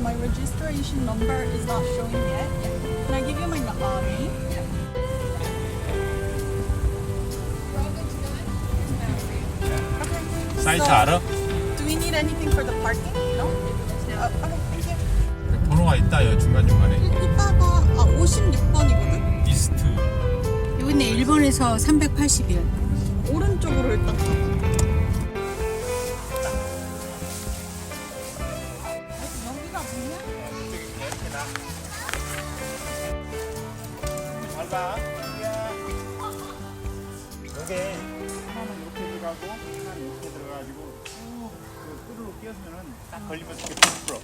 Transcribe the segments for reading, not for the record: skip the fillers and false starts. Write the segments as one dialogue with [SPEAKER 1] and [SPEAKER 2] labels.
[SPEAKER 1] my registration number is not showing yet. Can I give you my name? Okay.
[SPEAKER 2] 사이트
[SPEAKER 1] So,
[SPEAKER 2] 알아?
[SPEAKER 1] Do we need anything for the parking? No? Okay, thank you.
[SPEAKER 2] 번호가 있다 여 중간중간에.
[SPEAKER 1] 이따가 56번이거든?
[SPEAKER 2] 이스트.
[SPEAKER 3] 여기는 1번에서 380일.
[SPEAKER 1] 오른쪽으로 일단 가봐. 여기가 뭐냐?
[SPEAKER 2] 잘 봐. 여기 하나는 이렇게 들어가고 하나는 이렇게 들어가가지고 그 끄르륵 끼었으면은 딱 걸리면 이렇게 툭 풀어.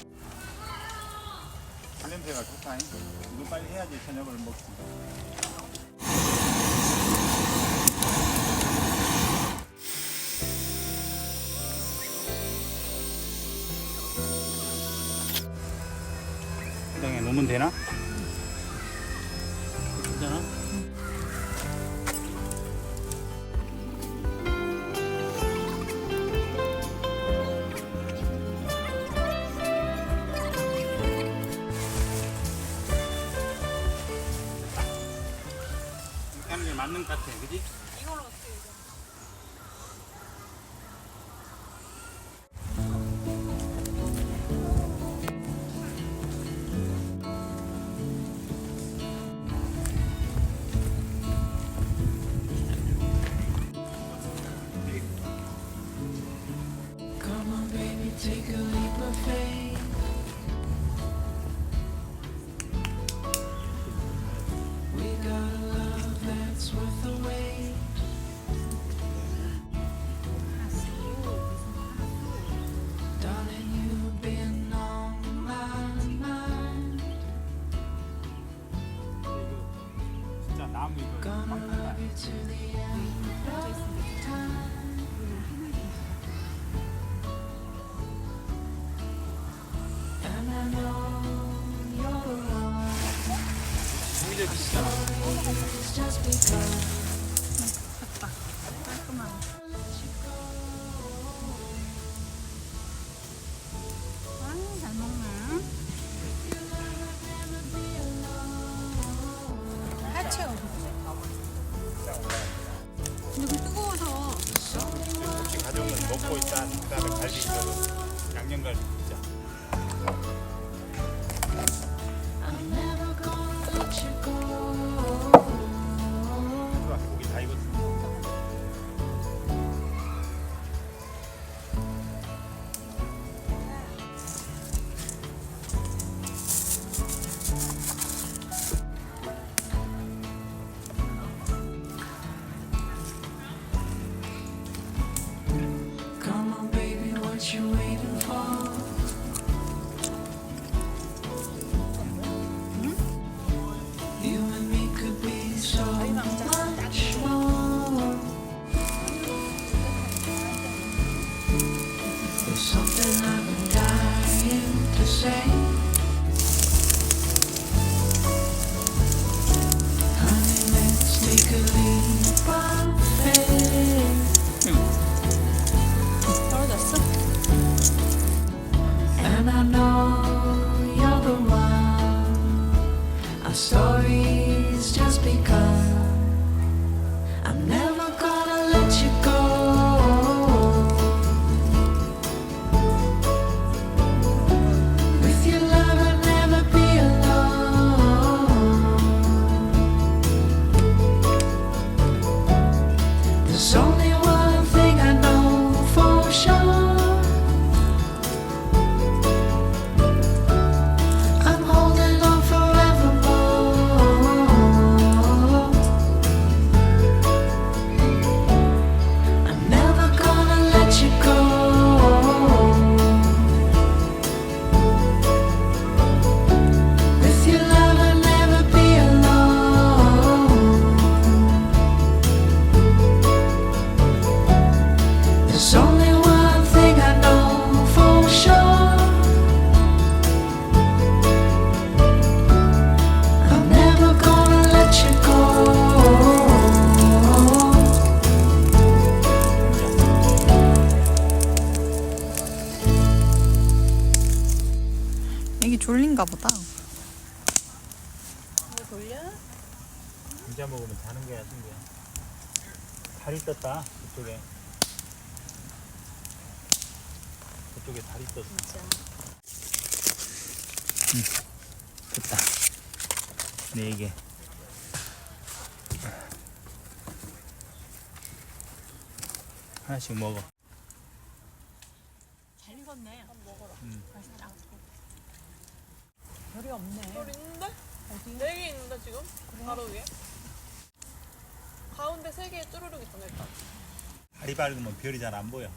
[SPEAKER 2] 냄새가 좋다. 이거 빨리 해야지 저녁을 먹지. 땅에 놓으면 되나? 괜찮아? 이렇게 하는 게 맞는 것 같아, 그지?
[SPEAKER 1] 이걸 어떻게 해야 돼?
[SPEAKER 4] Come on, baby, take a leap of faith. We got a love that's worth the wait. Darling, you've been on my mind.
[SPEAKER 2] 진짜 나무 이거
[SPEAKER 4] Gonna
[SPEAKER 2] 막
[SPEAKER 4] love you to the end of time. And I know you're the one.
[SPEAKER 2] 무기력이시잖아.
[SPEAKER 4] It's just because.
[SPEAKER 1] 깔끔하네. 잘 먹네. 해체 어디 근데 그 뜨거워서
[SPEAKER 2] 혹시 가져온 건 먹고 있다. 그 다음에 갈비 있어도 양념갈비 진짜.
[SPEAKER 4] I'm never gonna let you go.
[SPEAKER 2] 고기 다 익었습니다.
[SPEAKER 4] Come on, baby, what you waiting for? You and me could be so much more. There's something I've been dying to say. Honey, let's take a leap of faith.
[SPEAKER 1] 떨어졌어?
[SPEAKER 4] And I know you're the one. Our story's just begun. I'm never gonna let you go. With your love, I'll never be alone. There's only one thing I know for sure. I'm holding on forevermore. I'm never gonna let you go. With your love, I'll never be alone. There's only one thing I know for sure. I'm never gonna let you go.
[SPEAKER 1] 이게 졸린가 보다.
[SPEAKER 2] 감자 먹으면 자는 거야, 친구야. 다리 떴다, 그쪽에. 그쪽에 다리 떴어. 진짜. 됐다. 4개. 하나씩 먹어.
[SPEAKER 3] 잘 익었네. 맛있다. 별이 없네.
[SPEAKER 5] 별 있는데?
[SPEAKER 3] 어디?
[SPEAKER 5] 4개 있는데 지금? 바로 위에? 가운데 3개 쭈루룩 있잖아 일단.
[SPEAKER 2] 다리 밝으면 별이 잘 안 보여.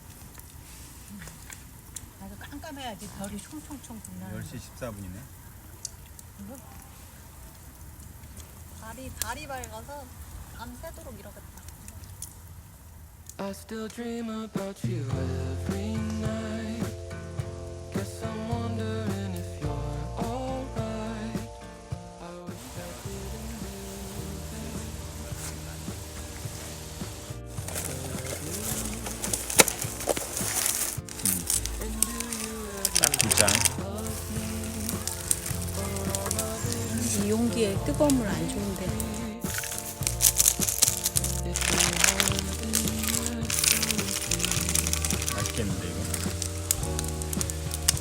[SPEAKER 3] 아주 깜깜해야지 별이 총총총 빛나는.
[SPEAKER 2] 10시 14분이네.
[SPEAKER 1] 다리 밝아서 밤새도록 이러겠다.
[SPEAKER 6] I still dream about you every night. Guess I'm wondering if you're alright. I wish I didn't lose it. And do you ever
[SPEAKER 2] 딱 2잔.
[SPEAKER 3] 이 용기에 뜨거운 물 안 좋은데.
[SPEAKER 2] 맛있겠는데, 이거?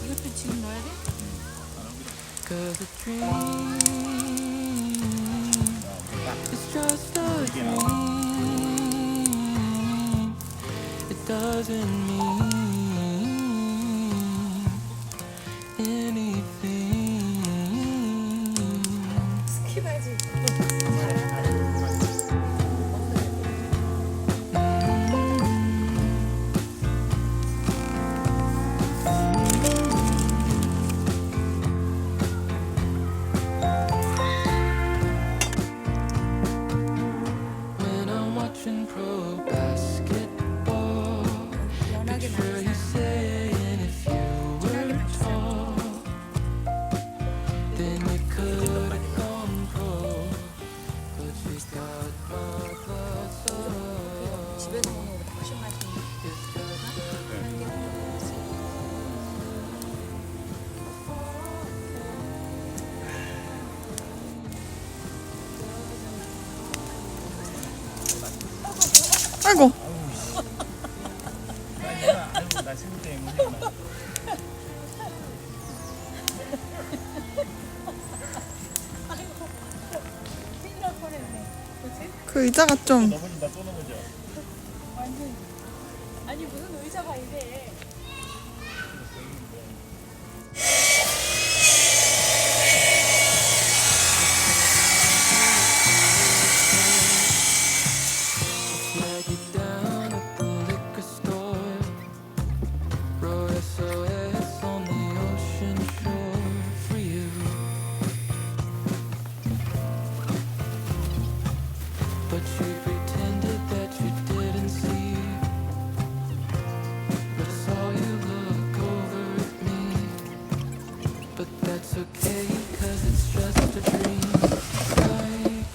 [SPEAKER 3] 이것도 지금 넣어야 돼?
[SPEAKER 6] Cause a dream is just a dream. It doesn't mean anything. When I'm watching pro basketball,
[SPEAKER 3] 연하게
[SPEAKER 6] picture you
[SPEAKER 3] 나서
[SPEAKER 6] saying if you were tall, then you could have gone pro, but you got my thoughts up.
[SPEAKER 3] 집에서 먹는 것보다 훨씬 맛있는데.
[SPEAKER 6] It's just a
[SPEAKER 1] 아이고.
[SPEAKER 2] 아이고, 나 친구 때문에.
[SPEAKER 1] 그 의자가 좀
[SPEAKER 2] 넘어진다, 또 넘어져.
[SPEAKER 3] 아니 무슨 의자가 이래.
[SPEAKER 6] flag you down at the liquor store. Wrote SOS on the ocean shore for you. But you pretended that you didn't see. But I saw you look over at me. But that's okay, cause it's just a dream. Right?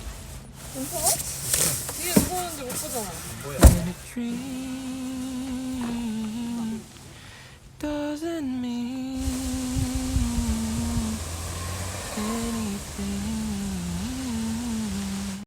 [SPEAKER 5] 뒤에 누구 오는지 못 보잖아.
[SPEAKER 6] In a dream.